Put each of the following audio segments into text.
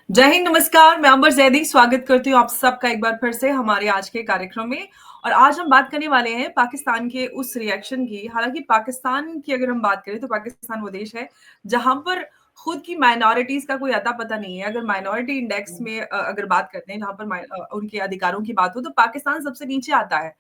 जय हिंद, नमस्कार। मैं अंबर जैदी स्वागत करती हूँ आप सबका एक बार फिर से हमारे आज के कार्यक्रम में। और आज हम बात करने वाले हैं पाकिस्तान के उस रिएक्शन की। हालांकि पाकिस्तान की अगर हम बात करें तो पाकिस्तान वो देश है जहां पर खुद की माइनॉरिटीज का कोई अता पता नहीं है। अगर माइनॉरिटी इंडेक्स में अगर बात करते हैं जहां पर उनके अधिकारों की बात हो तो पाकिस्तान सबसे नीचे आता है।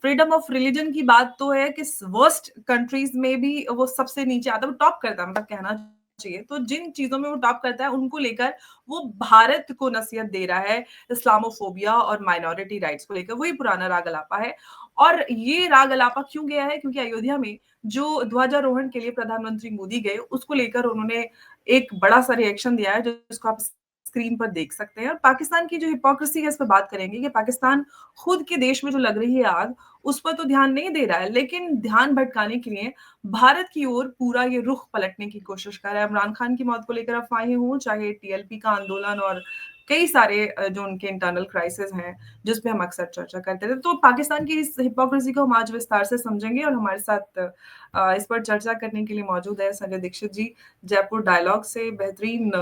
फ्रीडम ऑफ रिलीजन की बात तो है कि वर्स्ट कंट्रीज में भी वो सबसे नीचे आता है, वो टॉप करता है, मतलब कहना चाहिए। तो जिन चीजों में वो टॉप करता है उनको लेकर वो भारत को नसीहत दे रहा है इस्लामोफोबिया और माइनॉरिटी राइट्स को लेकर। वही पुराना राग अलापा है। और ये राग अलापा क्यों गया है? क्योंकि अयोध्या में जो ध्वजारोहण के लिए प्रधानमंत्री मोदी गए उसको लेकर उन्होंने एक बड़ा सा रिएक्शन दिया है जिसको आप स्क्रीन पर देख सकते हैं। और पाकिस्तान की जो हिपोक्रेसी है इस पर बात करेंगे कि पाकिस्तान खुद के देश में जो लग रही है आग उस पर तो ध्यान नहीं दे रहा है, लेकिन ध्यान भटकाने के लिए भारत की ओर पूरा ये रुख पलटने की कोशिश कर रहा है। इमरान खान की मौत को लेकर अफवाहें हों, चाहे टीएलपी का आंदोलन और कई सारे जो उनके इंटरनल क्राइसिस हैं जिस पे हम अक्सर चर्चा करते थे। तो पाकिस्तान की इस हिपोक्रेसी को हम आज विस्तार से समझेंगे और हमारे साथ इस पर चर्चा करने के लिए मौजूद है संजय दीक्षित जी। जयपुर डायलॉग से बेहतरीन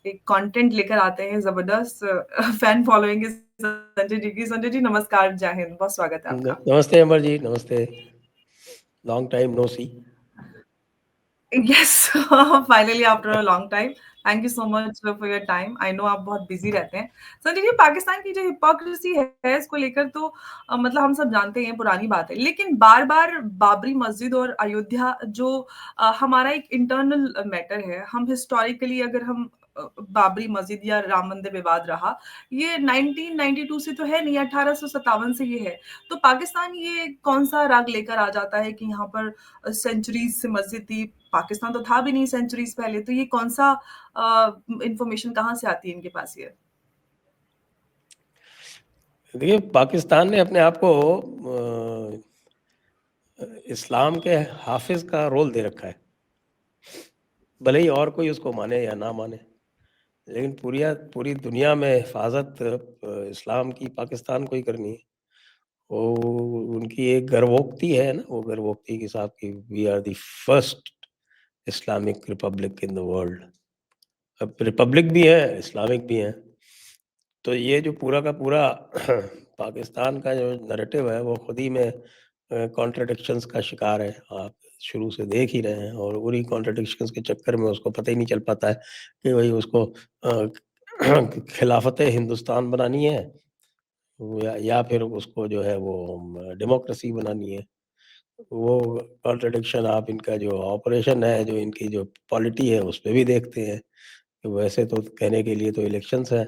एक कंटेंट लेकर आते हैं, जबरदस्त फैन फॉलोइंग है संजय जी की। संजय जी नमस्कार, जय हिंद, बहुत स्वागत है आपका। नमस्ते अमर जी, नमस्ते। Long time no see. Yes, finally after a long time. Thank you so much for your time. I know आप बहुत बिजी रहते हैं। संजय जी, पाकिस्तान की जो हिपोक्रेसी है इसको लेकर तो मतलब हम सब जानते हैं, पुरानी बात है, लेकिन बार बार बाबरी मस्जिद और अयोध्या जो हमारा एक इंटरनल मैटर है, हम हिस्टोरिकली अगर हम बाबरी मस्जिद या राम मंदिर विवाद रहा, ये 1992 से तो है नहीं, 1857 से ये है। तो पाकिस्तान ये कौन सा राग लेकर आ जाता है कि यहाँ पर सेंचुरीज से मस्जिद थी? पाकिस्तान तो था भी नहीं सेंचुरीज पहले, तो ये कौन सा इंफॉर्मेशन कहाँ से आती है इनके पास ये? देखिए, पाकिस्तान ने अपने आप को इस्लाम के हाफिज का रोल दे रखा है, भले ही और कोई उसको माने या ना माने, लेकिन पूरी दुनिया में हिफाजत इस्लाम की पाकिस्तान को ही करनी है। वो उनकी एक गर्वोक्ति है ना, वो गर्वोक्ति के साथ कि we are the first Islamic republic in the world. अब रिपब्लिक भी है, इस्लामिक भी है। तो ये जो पूरा का पूरा पाकिस्तान का जो नैरेटिव है वो खुद ही में कॉन्ट्रडिक्शंस का शिकार है। आप शुरू से देख ही रहे हैं और उन्हीं कॉन्ट्रडिक्शंस के चक्कर में उसको पता ही नहीं चल पाता है कि भाई उसको खिलाफत हिंदुस्तान बनानी है या फिर उसको जो है वो डेमोक्रेसी बनानी है। वो कॉन्ट्रडिक्शन आप इनका जो ऑपरेशन है, जो इनकी जो पॉलिटी है, उस पे भी देखते हैं। वैसे तो कहने के लिए तो इलेक्शंस हैं,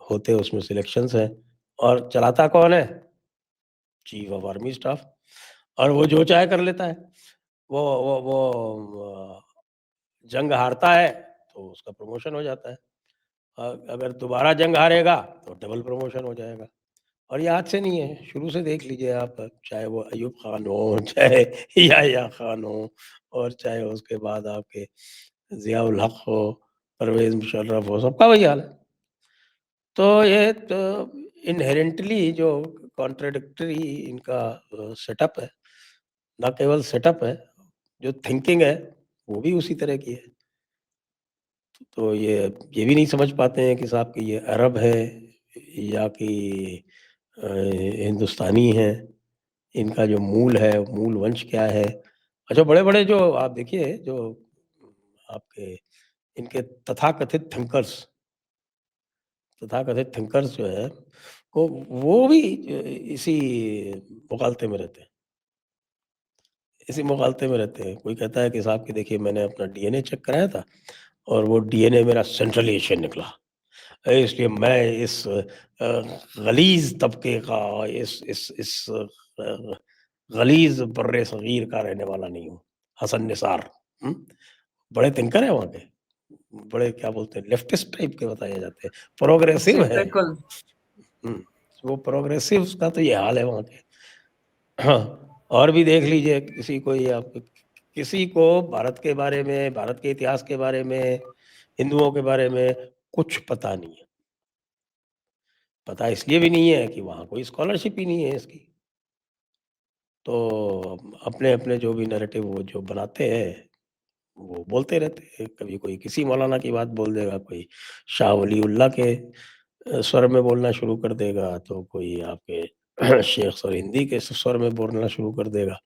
होते उसमें सिलेक्शंस हैं और चलाता कौन है? Chief of army staff. और वो जो चाहे कर लेता है। वो जंग हारता है तो उसका प्रमोशन हो जाता है। अगर दोबारा जंग हारेगा तो डबल प्रमोशन हो जाएगा। और ये आज से नहीं है, शुरू से देख लीजिए आप, चाहे वो अयूब खान हो, चाहे याह्या खान हो और चाहे उसके बाद आपके ज़ियाउल हक हो, परवेज़ मुशर्रफ हो, सबका वही हाल है। तो ये तो इन्हेरेंटली जो कॉन्ट्राडिक्टरी इनका सेटअप है, ना केवल सेटअप है, जो थिंकिंग है वो भी उसी तरह की है। तो ये भी नहीं समझ पाते हैं कि साहब कि ये अरब है या कि हिंदुस्तानी हैं, इनका जो मूल है, मूल वंश क्या है। अच्छा, बड़े-बड़े जो आप देखिए जो आपके इनके तथाकथित थिंकर्स जो है, वो भी इसी मुगालते में रहते हैं। इसी मुगालते में रहते हैं। कोई कहता है कि साहब कि देखिए मैंने अपना डीएनए चेक कराया था और वो डीएनए मेरा सेंट्रल एशियन निकला। इसलिए मैं इस ग़लीज़ तबके का, इस ग़लीज़ बर्रे-सग़ीर का रहने वाला नहीं हूँ। हसन निसार, हुँ? बड़े थिंकर हैं वहाँ के। बड़े क्या बोलते हैं, लेफ्टिस्ट टाइप के बताए जाते हैं, प्रोग्रेसिव जी हैं। बिल्कुल। हुँ, वो प्रोग्रेसिव्स का तो ये हाल है वहाँ के। हाँ, और भी देख लीजिए किसी को भारत के बारे में, भारत के इतिहास के बारे में, हिंदुओं के बारे में कुछ पता नहीं है। पता इसलिए भी नहीं है कि वहाँ कोई स्कॉलरशिप ही नहीं है इसकी। तो अपने-अपने जो भी नैरेटिव वो जो बनाते हैं, वो बोलते रहते हैं, कभी कोई किसी मौलाना की बात बोल देगा, कोई शाह वलीउल्लाह के स्वर में बोलना शुरू कर देगा, तो कोई आपके शेख सरहिंदी के स्वर में बोलना शुरू कर देगा।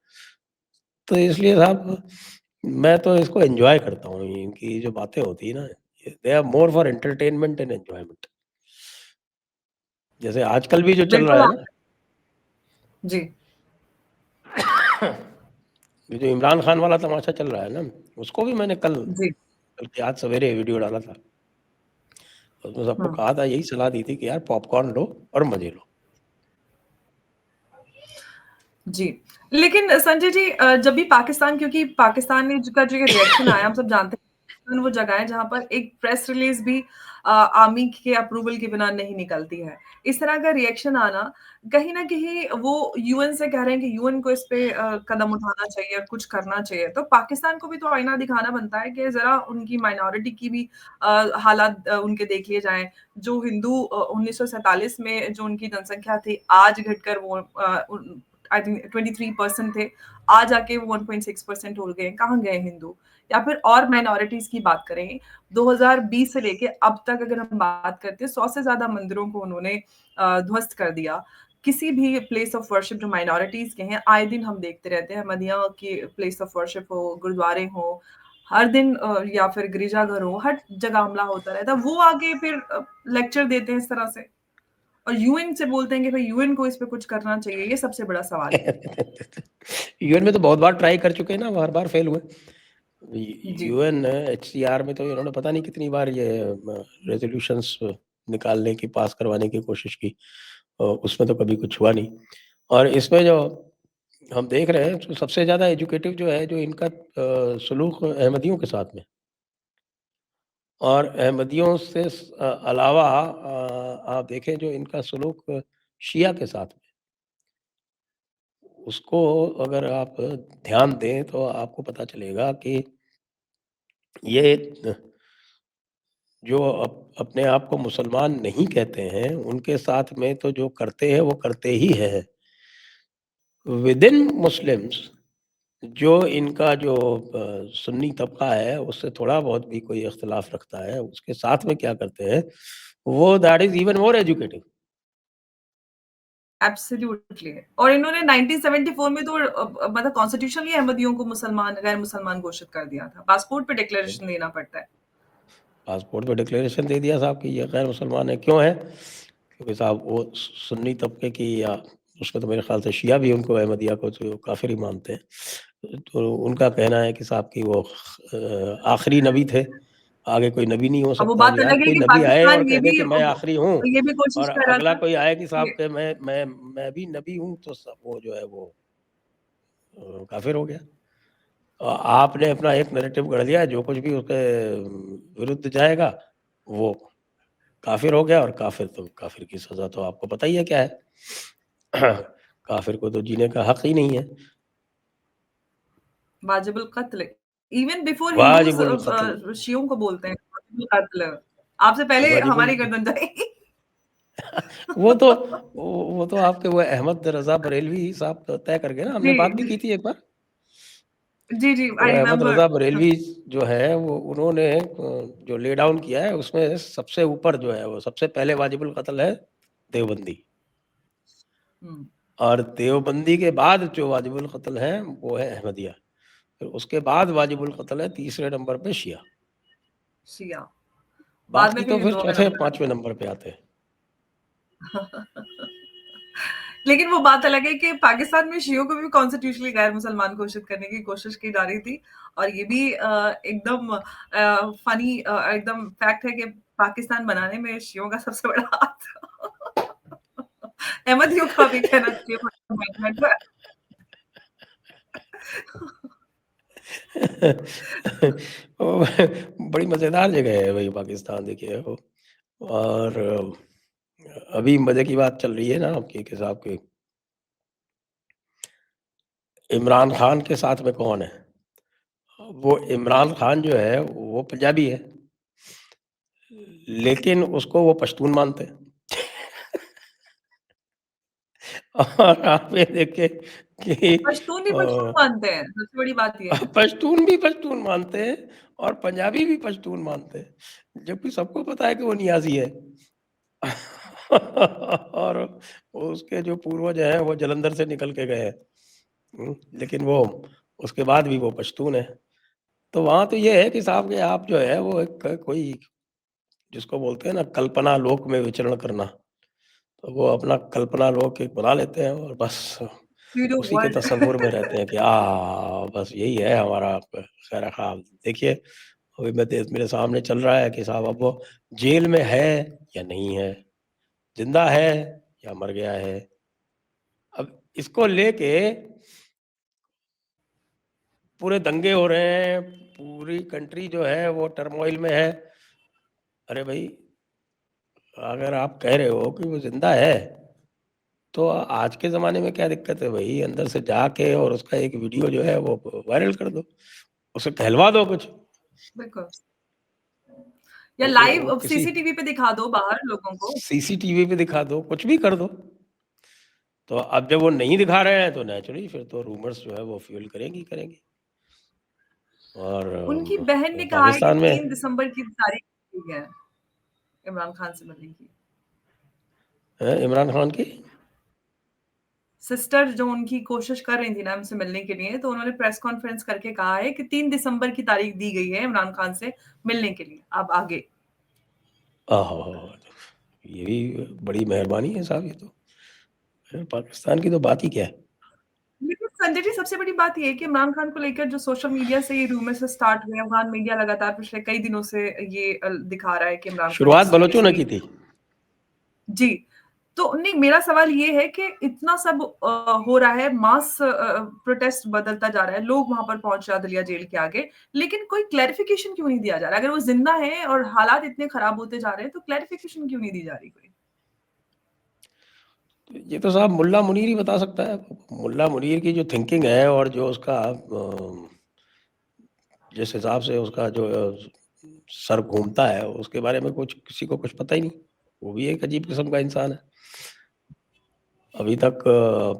तो इसलिए साहब मैं तो इसको एन्जॉय करता हूँ, इनकी जो बातें होती है ना, they are more for entertainment and enjoyment. जैसे आजकल भी जो चल रहा बिल्कुल है आप ना, जी, ये जो इमरान खान वाला तमाशा चल रहा है ना, उसको भी मैंने कल जी। बल्कि आज सवेरे वीडियो डाला था। उसमें सबको हुँ। कहा था, यही सलाह दी थी कि यार पॉपकॉर्न लो और मज़े लो। जी। लेकिन संजय जी जब भी पाकिस्तान क्योंकि पाकिस्तान ने का जो ये रिएक्शन आया हम सब जानते हैं पाकिस्तान वो जगह है जहाँ पर एक प्रेस रिलीज़ भी आर्मी के अप्रूवल के बिना नहीं निकलती है। इस तरह का रिएक्शन आना कहीं न कहीं वो यूएन से कह रहे हैं कि यूएन को इस पे कदम उठाना चाहिए, कुछ करना चाहिए। तो पाकिस्तान को भी तो आईना दिखाना बनता है कि ज़रा उनकी माइनॉरिटी की भी हालात उनके देख लिए जाएँ। जो हिंदू 1947 में जो उनकी जनसंख्या थी, आज घटकर वो आई थिंक 23% थे, आज आके वो 1.6% हो गए, कहाँ गए हिंदू? या फिर और माइनॉरिटीज़ की बात करें, 2020 से लेके अब तक अगर हम बात करते हैं, 100 से ज़्यादा मंदिरों को उन्होंने ध्वस्त कर दिया। किसी भी प्लेस ऑफ वर्शिप जो माइनॉरिटीज़ के हैं, आए दिन हम देखते रहते हैं, अहमदिया की प्लेस ऑफ वर्शिप हो, गुरुद्वारे हों, हर दिन या फिर गिरिजाघर हो, हर जगह हमला होता रहता है। वो आके फिर लेक्चर देते हैं इस तरह से। और यूएन से बोलते हैं कि भाई यूएन को इस पे कुछ करना चाहिए, ये सबसे बड़ा सवाल है। यूएन में तो बहुत बार ट्राई कर चुके हैं ना, बार बार फेल हुए। जी। यूएन एचसीआर में तो इन्होंने पता नहीं कितनी बार ये रेजोल्यूशंस निकालने की, पास करवाने की कोशिश की, उसमें तो कभी कुछ हुआ नहीं। और इसमें जो हम देख रहे हैं, तो सबसे ज़्यादा एजुकेटिव जो है, जो इनका सलूक अहमदियों के साथ में, और अहमदियों से अलावा आप देखें जो इनका सलूक शिया के साथ में, उसको अगर आप ध्यान दें तो आपको पता चलेगा कि ये जो अपने आप को मुसलमान नहीं कहते हैं, उनके साथ में तो जो करते हैं वो करते ही हैं। विदिन मुस्लिम्स जो इनका जो सुन्नी तबका है, उससे थोड़ा बहुत भी कोई इख्तिलाफ रखता है, उसके साथ में क्या करते हैं, वो that is even more educative. Absolutely और इन्होंने 1974 में तो मतलब कॉन्स्टिट्यूशनली अहमदियों को मुसलमान गैर मुसलमान घोषित कर दिया था। पासपोर्ट पे डिक्लेरेशन देना पड़ता है। पासपोर्ट पे डिक्लेरेशन दे दिया साहब कि ये गैर मुसलमान है। क्यों है? क्योंकि साहब वो सुन्नी तबके की, या उसमें तो मेरे ख़्याल से शिया भी उनको, अहमदिया को तो काफ़िर ही मानते हैं। तो उनका कहना है कि साहब कि वो आखिरी नबी थे, आगे कोई नबी नहीं हो अब वो सकता। बात जो यार अलग है कोई कि नबी आए और पाकिस्तान कह दे कि मैं आखिरी हूँ, ये भी कोशिश और कर रहा अगला था कोई आए कि साहब कि कि मैं भी नबी हूँ, तो सब वो जो है वो काफ़िर हो गया। आपने अपना एक नैरेटिव गढ़ लिया, जो कुछ भी उसके विरुद्ध जाएगा, वो काफ़िर हो गया। और काफ़िर तो, काफ़िर की सज़ा तो आपको पता ही है क्या है। काफ़िर को तो जीने का हक़ ही नहीं है। वाजिबुल कत्ल इवन बिफोर हिंदूज वाजिबुल क़त्ल, शियों को बोलते हैं वाजिबुल कत्ल आपसे पहले वाजिबुल हमारी गर्दन जाएगी। वो तो वो तो आपके वो अहमद रज़ा बरेलवी साहब तय कर गए ना, जी, हमने बात भी जी, की थी एक बार। जी, जी, वो आई अहमद रिमेंबर। रज़ा बरेलवी जो है, वो उन्होंने जो ले डाउन किया है, उसमें सबसे ऊपर जो है, वो सबसे पहले वाजिबुल क़त्ल है देवबंदी। हुँ, और देवबंदी के बाद जो वाजिबुल क़त्ल है, वो है अहमदिया। फिर उसके बाद वाजिबुल क़त्ल है तीसरे नंबर पे शिया। शिया बाद में बाकी फिर तो फिर हिंदुओं में चौथे नंबर आता 5वें नंबर पे आते हैं। है। लेकिन वो बात अलग है कि पाकिस्तान में शियों को भी कॉन्स्टिट्यूशनली गैर मुसलमान घोषित करने की कोशिश की जा रही थी और ये भी एकदम फनी एकदम फैक्ट है कि पाकिस्तान बनाने में शियों का सबसे बड़ा हाथ अहमदियों का भी कहना चाहिए मैनेजमेंट पर। वो बड़ी मज़ेदार जगह है वही पाकिस्तान, देखिए वो। और अभी मज़े की बात चल रही है ना आपकी कि साहब कि इमरान खान के साथ में कौन है? वो इमरान खान जो है वो पंजाबी है, लेकिन उसको वो पश्तून मानते हैं। और आप ये देखिए कि पश्तून भी पश्तून मानते हैं, सबसे बड़ी बात ये है। पश्तून भी पश्तून मानते हैं और पंजाबी भी पश्तून मानते हैं, जबकि सबको पता है कि वो नियाज़ी है। और उसके जो पूर्वज हैं वो जालंधर से निकल के गए हैं। लेकिन वो उसके बाद भी वो पश्तून है। तो वहाँ तो ये है कि साहब कि आप जो है वो एक कोई जिसको बोलते हैं ना कल्पना लोक में विचरण करना, तो वो अपना कल्पना लोक एक बना लेते हैं और बस वीडियो उसी के वर्ल्ड। तसव्वुर में रहते हैं कि बस यही है हमारा खैर-ख़्याल। देखिए, अभी मेरे सामने चल रहा है कि साहब अब वो जेल में है या नहीं है, ज़िंदा है या मर गया है। अब इसको लेके पूरे दंगे हो रहे हैं, पूरी कंट्री जो है वो टर्मॉइल में है। अरे भाई, अगर आप कह रहे हो कि वो ज़िंदा है, तो आज के ज़माने में क्या दिक्कत है भई? अंदर से जाके और उसका एक वीडियो जो है वो वायरल कर दो, उसे कहलवा दो कुछ। बिल्कुल। या वो लाइव किसी सीसीटीवी पे दिखा दो बाहर लोगों को। सीसीटीवी पे दिखा दो, कुछ भी कर दो। तो अब जब वो नहीं दिखा रहे हैं तो नेचुरली फिर तो रूमर्स जो है वो फ्यूल करेंगी, करेंगी। और उनकी बहन ने कहा है कि पाकिस्तान में 3 दिसंबर की तारीख दी है इमरान खान से मिलने की। इमरान खान की सिस्टर जो उनकी कोशिश कर रही थी ना हमसे मिलने के लिए, तो उन्होंने प्रेस कॉन्फ्रेंस करके कहा है कि 3 दिसंबर की तारीख दी गई है इमरान खान से मिलने के लिए। अब आगे ओहो! ये भी बड़ी मेहरबानी है साहब ये तो। पाकिस्तान की तो बात ही क्या है। लेकिन संजय जी सबसे बड़ी बात ये है कि इमरान खान को लेकर जो सोशल मीडिया से ये रूमर्स स्टार्ट हुए हैं, अफगान मीडिया लगातार पिछले कई दिनों से ये दिखा रहा है कि इमरान खान शुरुआत बलोचों ने एक्सट्रीमिस्ट की थी। जी। तो नहीं मेरा सवाल ये है कि इतना सब हो रहा है, मास प्रोटेस्ट बदलता जा रहा है, लोग वहां पर पहुंच रहे हैं दलिया जेल के आगे, लेकिन कोई क्लैरिफिकेशन क्यों नहीं दिया जा रहा? अगर वो जिंदा है और हालात इतने खराब होते जा रहे हैं, तो क्लैरिफिकेशन क्यों नहीं दी जा रही कोई? ये तो साहब मुल्ला मुनीर ही बता सकता है। मुल्ला मुनीर की जो थिंकिंग है और जो उसका जिस हिसाब से उसका जो सर घूमता है, उसके बारे में कुछ किसी को कुछ पता ही नहीं। वो भी एक अजीब किस्म का इंसान है। अभी तक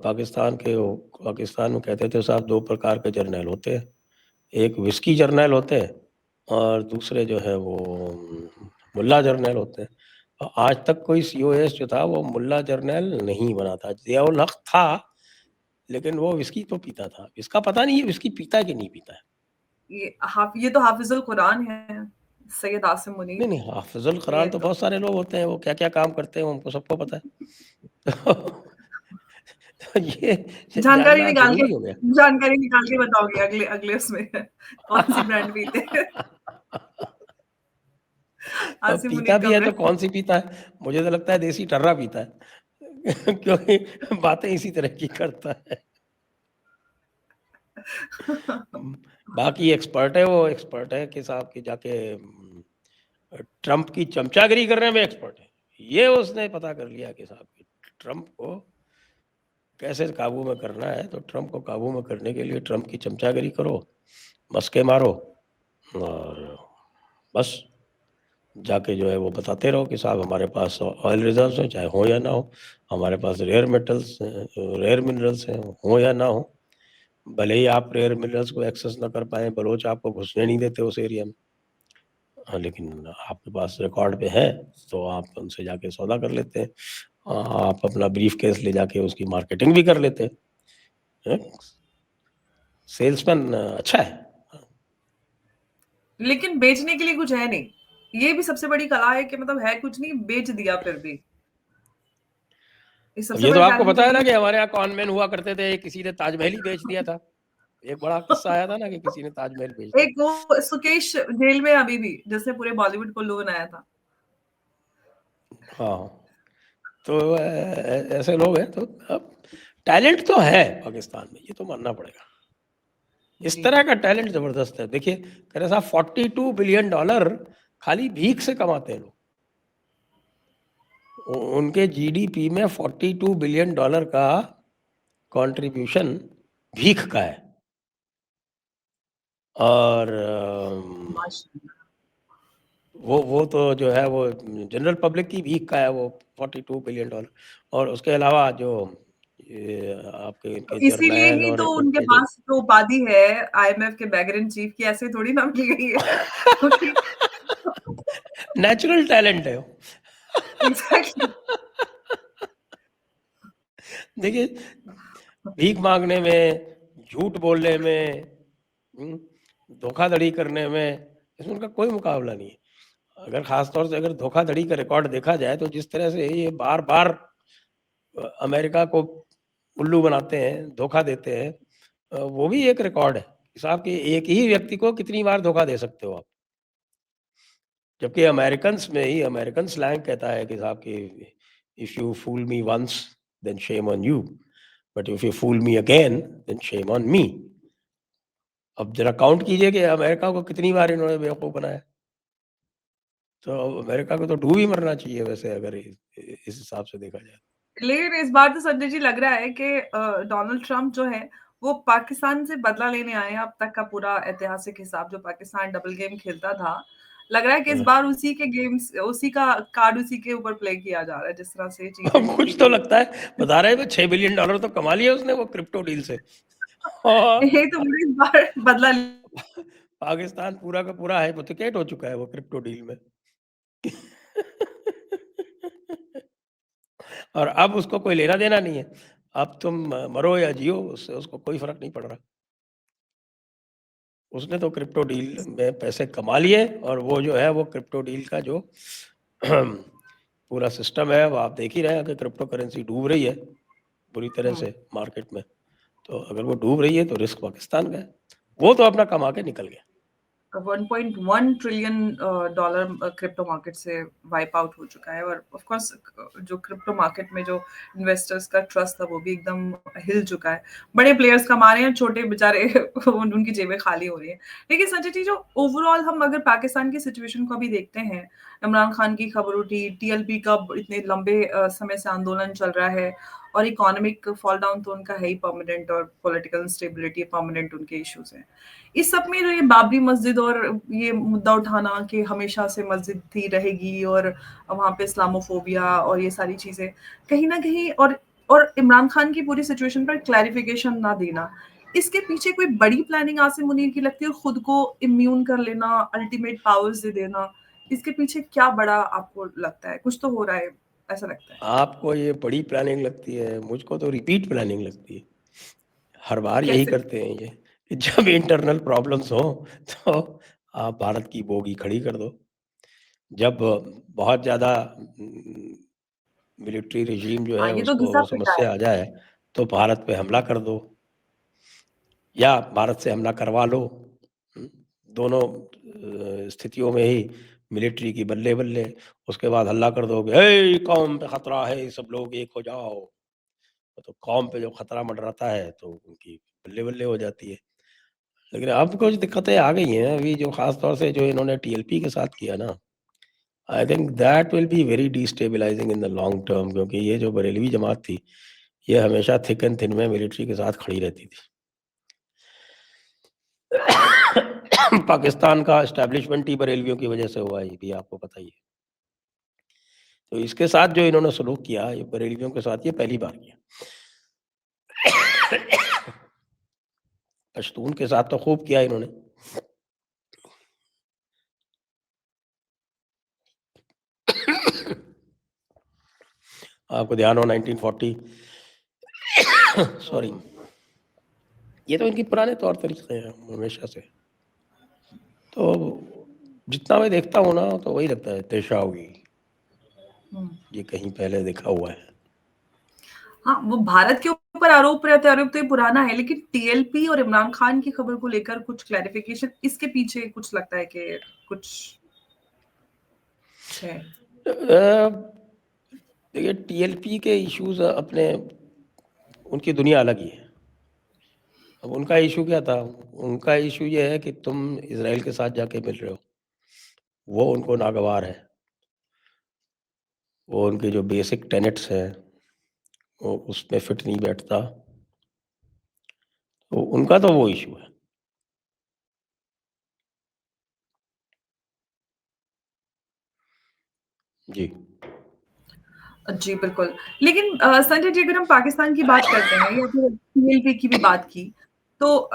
पाकिस्तान में कहते थे साहब 2 प्रकार के जर्नैल होते हैं। एक व्हिस्की जर्नैल होते हैं और दूसरे जो है वो मुल्ला जर्नैल होते हैं। आज तक कोई सीओएस जो था वो मुल्ला जर्नैल नहीं बना था। ज़ियाउल हक था, लेकिन वो व्हिस्की तो पीता था। इसका पता नहीं है व्हिस्की पीता है कि नहीं पीता है। ये तो हाफिजुल कुरान है, सैयद आसिम नहीं, मुनीर। नहीं, हाफ़िज़ुल ये कुरान तो तो बहुत सारे लोग होते हैं, वो क्या-क्या काम करते हैं, हमको सबको पता है। तो ये जानकारी जानना निकाल के ज़रूरी हो गया। जानकारी निकाल के बताओगे अगले अगले उसमें कौन सी ब्रांड पीते हैं? अब आसिम पीता मुनीर का भी है तो ब्रांड। कौन-सी पीता है? मुझे तो लगता है देसी टर्रा पीता है। क्योंकि बातें इसी तरह की करता है। बाकी एक्सपर्ट है वो, एक्सपर्ट है कि साहब कि जाके ट्रम्प की चमचागिरी करने में एक्सपर्ट है। ये उसने पता कर लिया कि साहब कि ट्रम्प को कैसे काबू में करना है, तो ट्रम्प को काबू में करने के लिए ट्रम्प की चमचागिरी करो, मस्के मारो और बस जाके जो है वो बताते रहो कि साहब हमारे पास ऑयल रिजर्व्स हैं, चाहे हो या ना हो। हमारे पास रेयर मिनरल्स हैं, हो या ना हो। भले ही आप रेयर मिनरल्स को एक्सेस ना कर पाएँ, बलोच आपको घुसने नहीं देते उस एरिया में। लेकिन आपके पास रिकॉर्ड पे है, तो आप उनसे जाके सौदा कर लेते हैं। आप अपना ब्रीफ़केस ले जाके उसकी मार्केटिंग भी कर लेते हैं। सेल्समैन अच्छा है। लेकिन बेचने के लिए कुछ है नहीं। ये भी सबसे बड़ी कला है कि मतलब है कुछ नहीं, बेच दिया फिर भी। ये अब सबसे ये तो बड़ा आपको चैलेंज पता है है कि ना कि हमारे यहाँ कॉनमैन हुआ करते थे, किसी ने ताजमहल ही बेच दिया था। एक बड़ा किस्सा आया था ना कि किसी ने ताजमहल बेच दिया। एक वो सुकेश जेल में है अभी भी, जिसने पूरे बॉलीवुड को लो बनाया था। हाँ, तो ऐसे लोग हैं तो अब टैलेंट तो है पाकिस्तान में, ये तो मानना पड़ेगा। इस जी। तरह का टैलेंट ज़बरदस्त है। देखिए, कह रहे साहब $42 बिलियन खाली भीख से कमाते हैं लोग। उनके जीडीपी में $42 बिलियन का कंट्रीब्यूशन भीख का है। और माशाल्लाह। वो तो जो है वो जनरल पब्लिक की भीख का है वो $42 बिलियन। और उसके अलावा जो ये आपके तो इनके इसीलिए जर्नैल ही और तो उनके इनके जो पास जो उपाधि है आईएमएफ के बैगर इन चीफ की, ऐसे थोड़ी ना मिल गई है क्योंकि नेचुरल टैलेंट है वो। एग्जैक्टली। देखिए, भीख मांगने में, झूठ बोलने में, हम्म, धोखाधड़ी करने में, इसमें उनका कोई मुकाबला नहीं है। अगर खास तौर से अगर धोखाधड़ी का रिकॉर्ड देखा जाए तो जिस तरह से ये बार बार अमेरिका को उल्लू बनाते हैं, धोखा देते हैं, वो भी एक रिकॉर्ड है कि साहब कि एक ही व्यक्ति को कितनी बार धोखा दे सकते हो आप। जबकि अमेरिकन्स में ही अमेरिकन स्लैंग कहता है कि साहब कि if you fool me once then shame on you, but if you fool me again then shame on me. अब जरा काउंट कीजिए कि अमेरिका को कितनी बार इन्होंने बेवकूफ बनाया। तो अमेरिका को तो डूब ही मरना चाहिए वैसे, अगर इस हिसाब से देखा जाए। लेकिन इस बार तो संजय जी लग रहा है कि डोनाल्ड ट्रंप जो है वो पाकिस्तान से बदला लेने आए हैं। अब तक का पूरा ऐतिहासिक हिसाब जो पाकिस्तान डबल गेम खेलता था, लग रहा है कि इस बार उसी के गेम्स, उसी का कार्ड उसी के ऊपर प्ले किया जा रहा है जिस तरह से चीजें अब होती कुछ तो गई। लगता है, बता रहे हैं $6 बिलियन तो कमा लिया उसने वो क्रिप्टो डील से। और ये तो मुझे इस बार बदला पाकिस्तान पूरा का पूरा हाइपोथेकेट हो चुका है वो क्रिप्टो डील में। और अब उसको कोई लेना देना नहीं है। अब तुम मरो या जियो, उससे उसको कोई फर्क नहीं पड़ रहा। उसने तो क्रिप्टो डील में पैसे कमा लिए, और वो जो है वो क्रिप्टो डील का जो पूरा सिस्टम है वो आप देख ही रहे हैं कि क्रिप्टो करेंसी डूब रही है बुरी तरह से मार्केट में। तो अगर वो डूब रही है तो रिस्क पाकिस्तान का है। वो तो अपना कमा के निकल गया। 1.1 ट्रिलियन डॉलर क्रिप्टो मार्केट से वाइप आउट हो चुका है। और ऑफ कोर्स जो क्रिप्टो मार्केट में जो इन्वेस्टर्स का ट्रस्ट था वो भी एकदम हिल चुका है। बड़े प्लेयर्स कमा रहे हैं, छोटे बेचारे उनकी जेबें खाली हो रही हैं। लेकिन संजय जी, जो ओवरऑल हम अगर पाकिस्तान की सिचुएशन को अभी देखते हैं, इमरान खान की खबर उठी, टीएलपी का इतने लंबे समय से आंदोलन चल रहा है, और इकोनॉमिक फॉल डाउन तो उनका है ही परमानेंट, और पॉलिटिकल इंस्टेबिलिटी परमानेंट उनके इश्यूज हैं। इस सब में जो ये बाबरी मस्जिद और ये मुद्दा उठाना कि हमेशा से मस्जिद थी रहेगी, और वहां पे इस्लामोफोबिया और ये सारी चीजें कहीं ना कहीं, और इमरान खान की पूरी सिचुएशन पर क्लैरिफिकेशन ना देना, इसके पीछे कोई बड़ी प्लानिंग आसिम मुनीर की लगती है? और खुद को इम्यून कर लेना, अल्टीमेट पावर्स दे देना, इसके पीछे क्या बड़ा आपको लगता है? कुछ तो हो रहा है ऐसा लगता है। आपको ये बड़ी प्लानिंग लगती है, मुझको तो रिपीट प्लानिंग लगती है। हर बार यही कैसे? करते हैं ये कि जब इंटरनल प्रॉब्लम्स हो तो आप भारत की बोगी खड़ी कर दो। जब बहुत ज़्यादा मिलिट्री रिजीम जो हाँ, है ये तो उसको घिसा वो पिटा है। समस्या आ जाए तो भारत पे हमला कर दो, या भारत से हमला करवा लो। दोनों स्थितियों में ही मिलिट्री की बल्ले बल्ले। उसके बाद हल्ला कर दो कि हे कौम पे खतरा है, सब लोग एक हो जाओ। तो कौम पे जब खतरा मंडराता है तो उनकी बल्ले बल्ले हो जाती है। लेकिन अब कुछ दिक्कतें आ गई हैं अभी, जो खास तौर से जो इन्होंने टीएलपी के साथ किया ना, I think that will be very destabilising in the long term. क्योंकि ये जो बरेलवी जमात थी, ये हमेशा थिक एंड थिन में मिलिट्री के साथ खड़ी रहती थी। पाकिस्तान का एस्टैब्लिशमेंट ही बरेलवियों की वजह से हुआ, ये भी आपको पता ही है। तो इसके साथ जो इन्होंने सलूक किया, ये बरेलवियों के साथ ये पहली बार किया। पश्तून के साथ तो खूब किया इन्होंने। आपको ध्यान हो 1940, सॉरी, ये तो इनकी पुराने तौर तरीके हैं हमेशा से। तो जितना मैं देखता हूँ ना तो वही लगता है पेशावगी, ये कहीं पहले देखा हुआ है। हाँ, वो भारत के ऊपर आरोप प्रत्यारोप तो ये पुराना है, लेकिन टीएलपी और इमरान खान की खबर को लेकर कुछ क्लैरिफिकेशन, इसके पीछे कुछ लगता है कि कुछ है। देखिए, टीएलपी के इश्यूज अपने, उनकी दुनिया अलग ही है। अब उनका इशू क्या था? उनका इशू ये है कि तुम इसराइल के साथ जाके मिल रहे हो, वो उनको नागवार है। वो उनके जो बेसिक टेनेट्स हैं वो उसमें फिट नहीं बैठता। तो उनका तो वो इशू है। जी। जी, बिल्कुल। लेकिन संजय जी, अगर हम पाकिस्तान की बात करते हैं या फिर टीएलपी की भी बात की, तो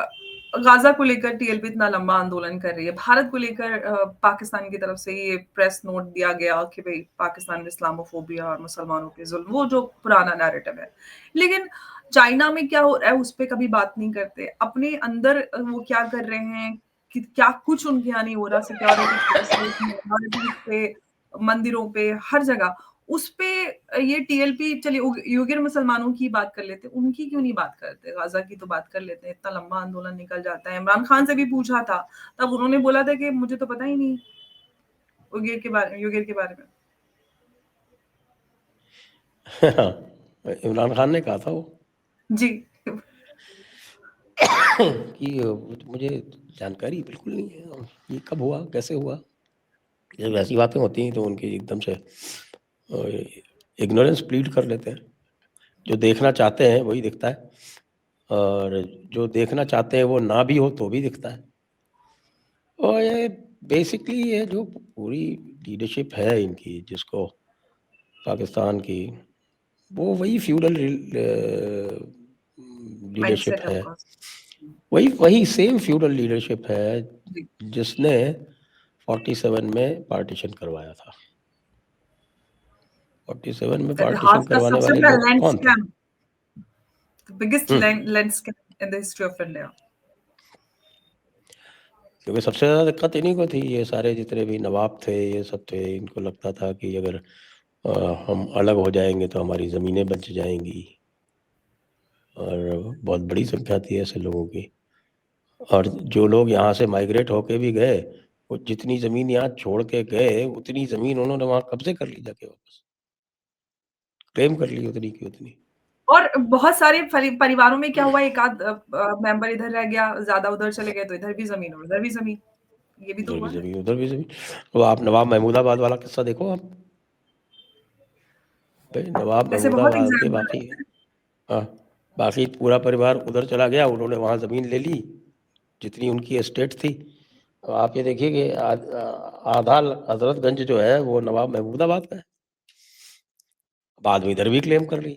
गाज़ा को लेकर टीएलपी इतना लंबा आंदोलन कर रही है। भारत को लेकर पाकिस्तान की तरफ से ये प्रेस नोट दिया गया कि भई पाकिस्तान में इस्लामोफोबिया और मुसलमानों पे ज़ुल्म, वो जो पुराना नैरेटिव है। लेकिन चाइना में क्या हो रहा है, उस पे कभी बात नहीं करते। अपने अंदर वो क्या कर रहे हैं, कि क्या कुछ उनके यहाँ नहीं हो रहा, सिक्योरिटी फोर्सेस, माइनॉरिटीज़ पे, मंदिरों पे, हर जगह। उसपे ये टीएलपी, चलिए उइगर मुसलमानों की बात कर लेते हैं, उनकी क्यों नहीं बात करते? गाज़ा की तो बात कर लेते हैं, इतना लंबा आंदोलन निकल जाता है। इमरान खान से भी पूछा था, तब उन्होंने बोला था कि मुझे तो पता ही नहीं उइगर के बारे में। इमरान खान ने कहा था वो जी। कि मुझे जानकारी बिल्कुल नहीं है, ये कब हुआ, कैसे हुआ। जब ऐसी बातें होती हैं तो उनकी एकदम से इग्नोरेंस प्लीड कर लेते हैं। जो देखना चाहते हैं वही दिखता है, और जो देखना चाहते हैं वो ना भी हो तो भी दिखता है। और ये बेसिकली ये जो पूरी लीडरशिप है इनकी, जिसको पाकिस्तान की, वो वही फ्यूडल लीडरशिप माइंडसेट है है, उनका। वही वही सेम फ्यूडल लीडरशिप है जी। जिसने 47 में पार्टीशन करवाया था। 47 में पार्टीशन इतिहास का करवाने सबसे वाले बड़ा लोग लैंड कौन थे? Scam, the biggest land scam in the history of India. क्योंकि सबसे ज़्यादा दिक्कत इन्हीं को थी। ये सारे जितने भी नवाब थे, ये सब थे, इनको लगता था कि अगर हम अलग हो जाएंगे तो हमारी ज़मीनें बच जाएंगी, और बहुत बड़ी संख्या थी ऐसे लोगों की। और जो लोग यहाँ से माइग्रेट होके भी गए, वो जितनी ज़मीन यहाँ छोड़ के गए, उतनी ज़मीन उन्होंने वहाँ कब्जे कर ली, जाके वापस क्लेम कर ली उतनी की उतनी। और बहुत सारे परिवारों में क्या हुआ, एक आध मेंबर इधर रह गया, ज्यादा उधर चले गए, तो इधर भी जमीन और उधर भी जमीन, ये भी तो उधर भी हुआ ना। ज़मीन, उधर भी ज़मीन। तो आप नवाब महमूदाबाद वाला किस्सा देखो आप, भाई नवाब ऐसे बहुत महमूदाबाद के एग्जाम्पल बाकी, है। हाँ, बाकी पूरा परिवार उधर चला गया, उन्होंने वहाँ ज़मीन ले ली जितनी उनकी एस्टेट थी। तो आप ये देखिए कि आधा हजरतगंज जो है वो नवाब महमूदाबाद का है, बाद में इधर भी क्लेम कर ली।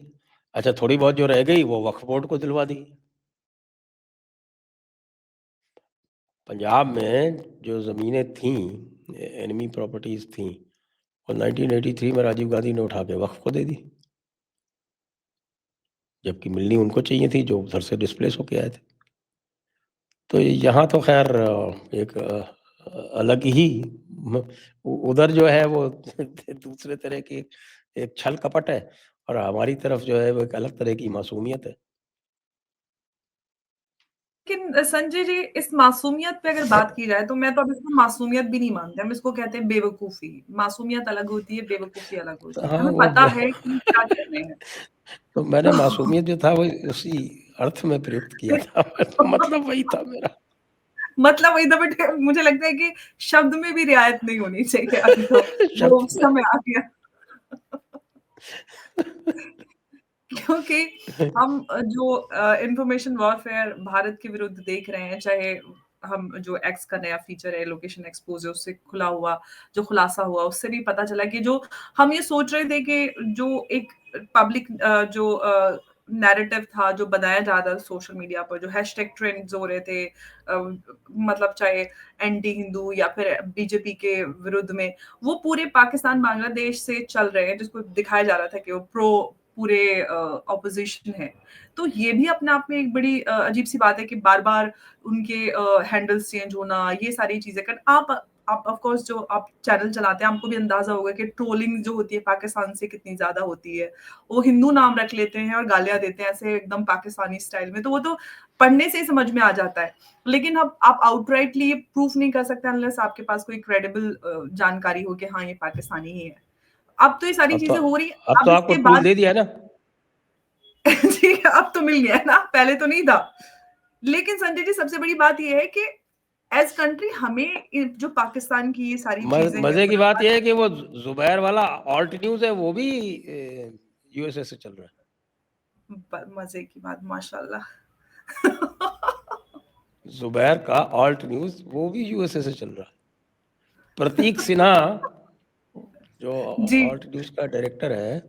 अच्छा, थोड़ी बहुत जो रह गई वो वक्फ बोर्ड को दिलवा दी। पंजाब में जो ज़मीनें थीं, एनिमी प्रॉपर्टीज़ थीं, वो 1983 में राजीव गांधी ने उठा के वक्फ को दे दी, जबकि मिलनी उनको चाहिए थी जो उधर से डिस्प्लेस होके आए थे। तो यहाँ तो खैर एक अलग ही उधर जो है वो दूसरे तरह की एक छल कपट है, और हमारी तरफ जो है वो एक अलग तरह की मासूमियत है। लेकिन संजय जी, इस मासूमियत पे अगर बात की जाए, तो मैं तो अब इसको मासूमियत भी नहीं मानती, हम इसको कहते हैं बेवकूफी। मासूमियत अलग होती है, बेवकूफी अलग होती है। हाँ, हमें वो पता है कि हम क्या कर रहे हैं। तो मैंने तो मासूमियत जो था वो उसी अर्थ में प्रयुक्त किया था। तो मतलब वही था मेरा। मतलब वही था, बट मुझे लगता है कि शब्द में भी रियायत नहीं होनी चाहिए अभी तो, वो शब्द में समय आ गया। क्योंकि हम जो इंफॉर्मेशन वॉरफेयर भारत के विरुद्ध देख रहे हैं, चाहे हम जो एक्स का नया फीचर है लोकेशन एक्सपोजर, उससे खुला हुआ जो खुलासा हुआ, उससे भी पता चला कि जो हम ये सोच रहे थे कि जो एक पब्लिक जो नैरेटिव था जो बनाया जा रहा था सोशल मीडिया पर, जो हैशटैग ट्रेंड्स हो रहे थे, मतलब चाहे एंटी हिंदू या फिर बीजेपी के विरुद्ध में, वो पूरे पाकिस्तान बांग्लादेश से चल रहे हैं, जिसको दिखाया जा रहा था कि वो प्रो पूरे ऑपोजिशन है। तो ये भी अपने आप में एक बड़ी अजीब सी बात है कि बार-बार उनके हैंडल्स चेंज होना, ये सारी चीज़ें कर आप ऑफ कोर्स जो आप चैनल चलाते हैं, आपको भी अंदाज़ा होगा कि ट्रोलिंग जो होती है पाकिस्तान से कितनी ज़्यादा होती है। वो हिंदू नाम रख लेते हैं और गालियाँ देते हैं ऐसे एकदम पाकिस्तानी स्टाइल में, तो वो तो पढ़ने से ही समझ में आ जाता है। लेकिन अब आप आउटराइटली ये प्रूफ नहीं कर सकते अनलेस आपके पास कोई क्रेडिबल जानकारी हो कि हाँ, ये पाकिस्तानी ही है। अब तो ये सारी अब तो चीज़ें हो रही हैं, अब तो अब आपको इसके टूल बाद दे दिया है ना। जी, अब तो मिल गया है ना, पहले तो नहीं था। लेकिन संजय जी, सबसे बड़ी बात ये है कि एज़ कंट्री हमें जो पाकिस्तान की ये सारी चीज़ें हैं, मजे की बात खुराफात यह है कि वो जुबैर वाला ऑल्ट न्यूज है, वो भी यूएसए से चल रहा है। मज़े की बात, माशाल्लाह। जुबैर का ऑल्ट न्यूज वो भी यूएसए से चल रहा है। प्रतीक सिन्हा जो जी। ऑल्ट न्यूज का डायरेक्टर है,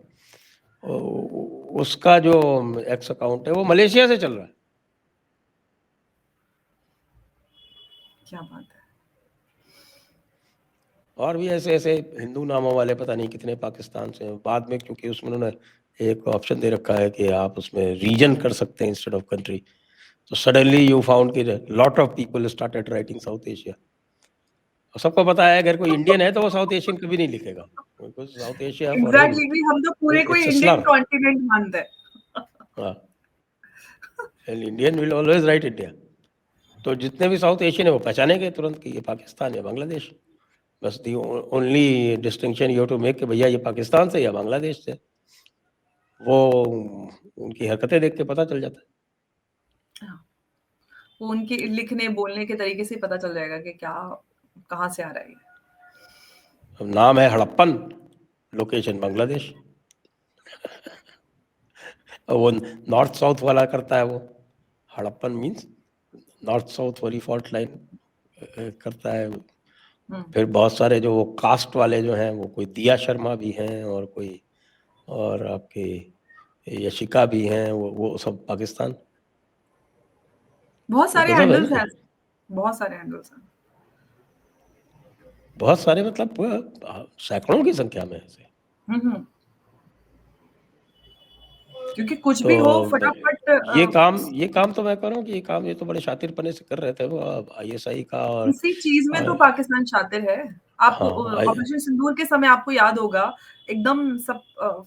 उसका जो एक्स अकाउंट है वो मलेशिया से चल रहा है। क्या बात है। और भी ऐसे ऐसे हिंदू नामों वाले पता नहीं कितने पाकिस्तान से हैं। बाद में क्योंकि उसमें उन्होंने एक ऑप्शन दे रखा है कि आप उसमें रीजन कर सकते हैं इंस्टेड ऑफ कंट्री, तो सडनली यू फाउंड कि lot of people started writing south Asia. और सबको पता है अगर कोई इंडियन है तो वो साउथ एशियन कभी नहीं लिखेगा, because south Asia for him exactly, हम तो पूरे को it's a Indian Slur. Continent मानते हैं। हाँ, and Indian will always right India. तो जितने भी साउथ एशियन है वो पहचानेंगे तुरंत कि ये पाकिस्तान या बांग्लादेश। बस the only distinction you to make कि भैया ये पाकिस्तान से या बांग्लादेश से, वो उनकी हरकतें देख के पता चल जाता है। हाँ, वो उनके लिखने बोलने के तरीके से ही पता चल जाएगा कि क्या कहाँ से आ रहा है ये। अब नाम है हड़प्पन, लोकेशन बांग्लादेश। वो नॉर्थ साउथ वाला करता है वो, हड़प्पन मीन्स नॉर्थ साउथ वाली फॉल्ट लाइन करता है। फिर बहुत सारे जो वो कास्ट वाले जो हैं, वो कोई दिया शर्मा भी हैं और कोई और आपके यशिका भी हैं, वो सब पाकिस्तान। बहुत वो सारे गजब है हैंडल्स ना, हैं, बहुत सारे हैंडल्स हैं। बहुत सारे मतलब सैकड़ों की संख्या में ऐसे। हम्म। क्योंकि कुछ भी हो तो फटाफट ये काम तो मैं कर रहा हूँ कि ये तो बड़े शातिरपने से कर रहे थे वो ISI का। इसी चीज में तो और पाकिस्तान शातिर है। आप हाँ ऑपरेशन सिंदूर के समय आपको याद होगा, एकदम सब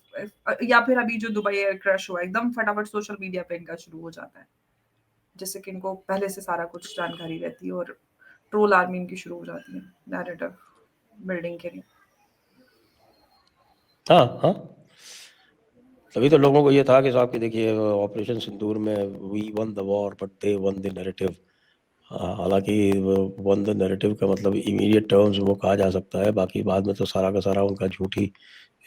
या फिर अभी जो दुबई एयर क्रैश हुआ, एकदम फटाफट सोशल मीडिया पे इनका शुरू हो जाता है, जैसे कि इनको पहले से सारा कुछ जानकारी रहती है और ट्रोल आर्मी इनकी शुरू हो जाती है नैरेटिव बिल्डिंग के लिए। हाँ हाँ, तभी तो लोगों को ये था कि साहब कि देखिए ऑपरेशन सिंदूर में we won the war but they won the narrative. हालांकि वन द नैरेटिव का मतलब इमीडिएट टर्म्स वो कहा जा सकता है, बाकी बाद में तो सारा का सारा उनका झूठ ही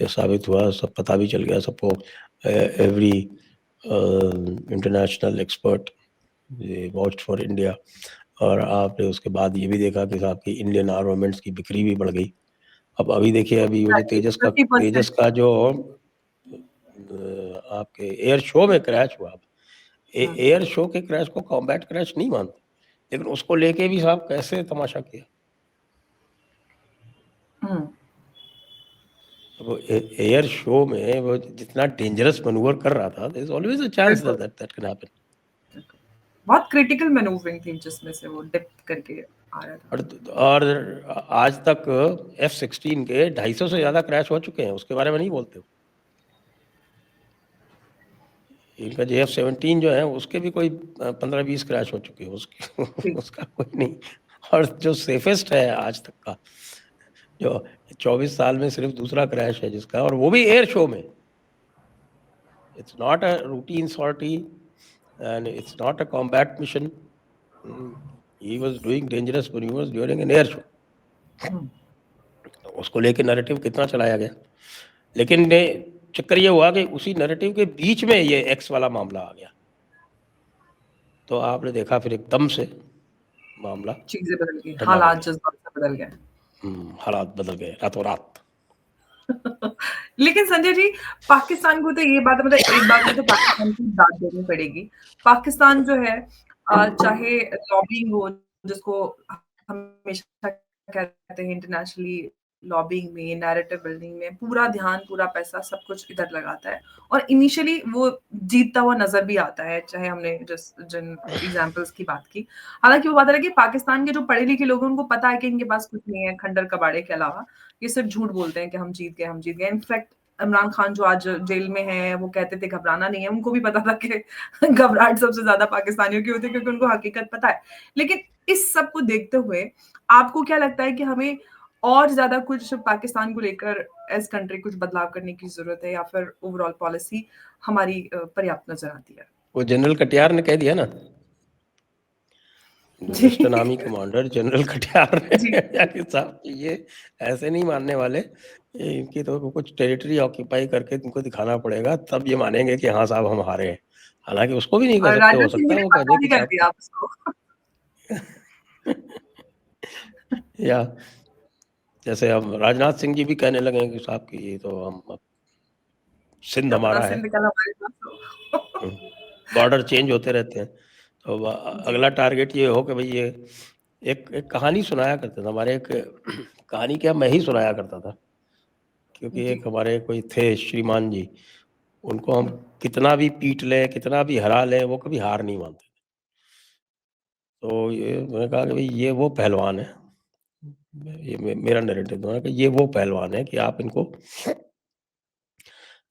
ये साबित हुआ। सब पता भी चल गया सबको, every international expert watched for India. और आपने उसके बाद ये भी देखा कि साहब की इंडियन आर्मामेंट्स की बिक्री भी बढ़ गई। अब अभी देखिए, अभी वो जो तेजस 50%। का जो आपके एयर शो में क्रैश हुआ, एयर शो के क्रैश को कॉम्बैट क्रैश नहीं मानते, लेकिन उसको लेके भी साहब कैसे तमाशा किया। वो एयर शो में वो जितना डेंजरस मैनूवर कर रहा था, there is always a chance बिल्कुल, दैट कैन हैपन। बहुत क्रिटिकल मैनूवरिंग थी जिसमें से वो डिप करके आ रहा था। और आज तक F-16 के 250 से ज्यादा क्रैश हो चुके हैं, उसके बारे में नहीं बोलते हो। इनका जो F-17 जो है उसके भी कोई 15-20 क्रैश हो चुके हैं, उसकी उसका कोई नहीं। और जो सेफेस्ट है आज तक का, जो 24 साल में सिर्फ दूसरा क्रैश है जिसका, और वो भी एयर शो में। It's not a routine sortie and it's not a combat mission. He was doing dangerous manoeuvres during an air show. उसको लेके नैरेटिव कितना चलाया गया, लेकिन चक्कर ये हुआ कि उसी नैरेटिव के बीच में ये एक्स वाला मामला आ गया, तो आपने देखा फिर एकदम से मामला चीजें बदल गई, ठंडा पड़ हालात गया। जज्बात से बदल गए। हालात बदल गए रातों रात। लेकिन संजय जी, पाकिस्तान को तो ये बात, मतलब एक बात में तो पाकिस्तान की दाद देनी पड़ेगी। पाकिस्तान जो है, चाहे लॉबिंग हो, जिसको हमेशा कहते हैं इंटरनेशनली, लॉबिंग में, नैरेटिव बिल्डिंग में पूरा ध्यान, पूरा पैसा, सब कुछ इधर लगाता है और इनिशियली वो जीतता हुआ नजर भी आता है, चाहे हमने जिन एग्जांपल्स की बात की। हालांकि वो बात है कि पाकिस्तान के जो पढ़े लिखे लोग हैं उनको पता है कि इनके पास कुछ नहीं है खंडर कबाड़े के अलावा, ये सिर्फ झूठ बोलते हैं कि हम जीत गए, हम जीत गए। इनफैक्ट इमरान खान जो आज जेल में है, वो कहते थे घबराना नहीं है, उनको भी पता था कि घबराहट सबसे ज्यादा पाकिस्तानियों की होती है, क्योंकि उनको हकीकत पता है। लेकिन इस सब को देखते हुए आपको क्या लगता है कि हमें और ज्यादा कुछ पाकिस्तान को लेकर एज कंट्री कुछ बदलाव करने की जरूरत है, या फिर ओवरऑल पॉलिसी हमारी पर्याप्त नजर आती है? वो जनरल कटियार ने कह दिया ना, जो जी। Western army commander general Katiyar ने जी। कि साहब ये ऐसे नहीं मानने वाले, इनकी तो कुछ टेरिटरी ऑक्यूपाई करके इनको दिखाना पड़ेगा, तब ये मानेंगे कि हाँ साहब हम हारे हैं। हालांकि उसको भी नहीं कह और सकते, हो राजनाथ सिंह सकता जी है ने वो कह दे पक्का कि भी कर साहब दिया आप उसको। या जैसे अब राजनाथ सिंह जी भी कहने लगे हैं कि साहब कि ये तो हम सिंध क्या पता हमारा है, सिंध कल हमारे पास हो। बॉर्डर चेंज होते रहते हैं। तो जी। अगला टारगेट ये हो कि भाई ये एक कहानी सुनाया करते थे हमारे, एक कहानी क्या मैं ही सुनाया करता था, क्योंकि जी। एक हमारे कोई थे श्रीमान जी, उनको हम कितना भी पीट लें, कितना भी हरा लें, वो कभी हार नहीं मानते। तो ये मैंने कहा कि भाई ये वो पहलवान है, ये मेरा नैरेटिव था कि ये वो पहलवान है कि आप इनको,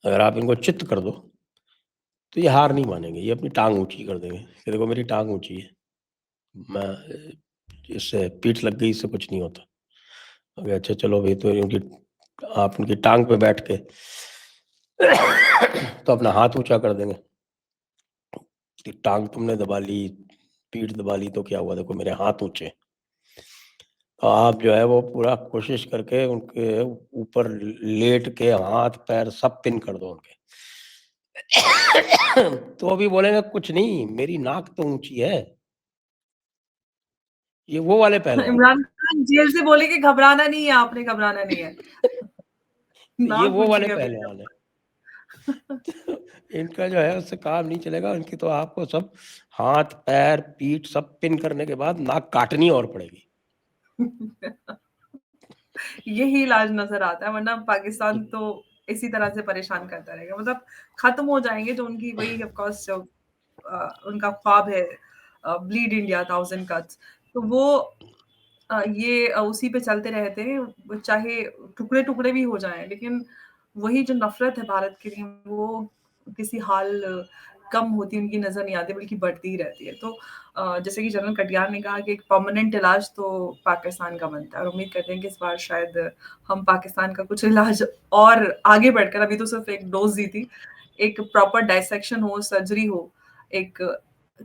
अगर आप इनको चित्त कर दो तो ये हार नहीं मानेंगे, ये अपनी टांग ऊंची कर देंगे कि देखो मेरी टांग ऊंची है, मैं इससे पीठ लग गई, इससे कुछ नहीं होता। अगर अच्छा चलो भाई, तो उनकी आप उनकी टांग पे बैठ के तो अपना हाथ ऊंचा कर देंगे कि टांग तुमने दबा ली, पीठ दबा ली, तो क्या हुआ, देखो मेरे हाथ ऊंचे। तो आप जो है वो पूरा कोशिश करके उनके ऊपर लेट के हाथ पैर सब पिन कर दो उनके। तो अभी बोलेंगे कुछ नहीं, मेरी नाक तो ऊंची है। ये वो वाले पहलवान इमरान खान जेल से बोले कि घबराना नहीं है, आपने घबराना नहीं है। ये नाक वो ऊंची वाले कर दी। पहलवान है। इनका जो है उससे काम नहीं चलेगा, इनकी तो आपको सब हाथ पैर पीठ सब पिन करने के बाद नाक काटनी और पड़ेगी। यही इलाज नजर आता है, वरना पाकिस्तान तो इसी तरह से परेशान करता रहेगा। मतलब खत्म हो जाएंगे जो उनकी, वही ऑफ कोर्स जो उनका ख्वाब है, ब्लीड इंडिया 1000 कट्स, तो वो ये उसी पे चलते रहते हैं, चाहे टुकड़े टुकड़े भी हो जाएं, लेकिन वही जो नफरत है भारत के लिए, वो किसी हाल कम होती उनकी नजर नहीं आती, बल्कि बढ़ती ही रहती है। तो जैसे कि जनरल कटियार ने कहा कि एक परमानेंट इलाज तो पाकिस्तान का बनता है, और उम्मीद करते हैं कि इस बार शायद हम पाकिस्तान का कुछ इलाज और आगे बढ़कर, अभी तो सिर्फ एक डोज दी थी, एक प्रॉपर डायसेक्शन हो, सर्जरी हो, एक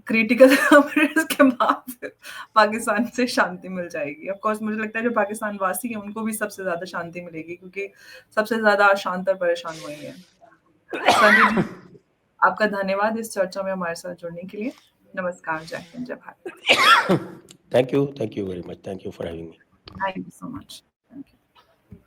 क्रिटिकल के बाद पाकिस्तान से शांति मिल जाएगी। ऑफ कोर्स मुझे लगता है जो पाकिस्तान वासी हैं उनको भी सबसे ज्यादा शांति मिलेगी, क्योंकि सबसे ज्यादा अशांत और परेशान वही है। संजय जी, आपका धन्यवाद इस चर्चा में हमारे साथ जुड़ने के लिए। नमस्कार, जय हिंद, जय Bharat. Thank you very much, thank you for having me. Thank you so much.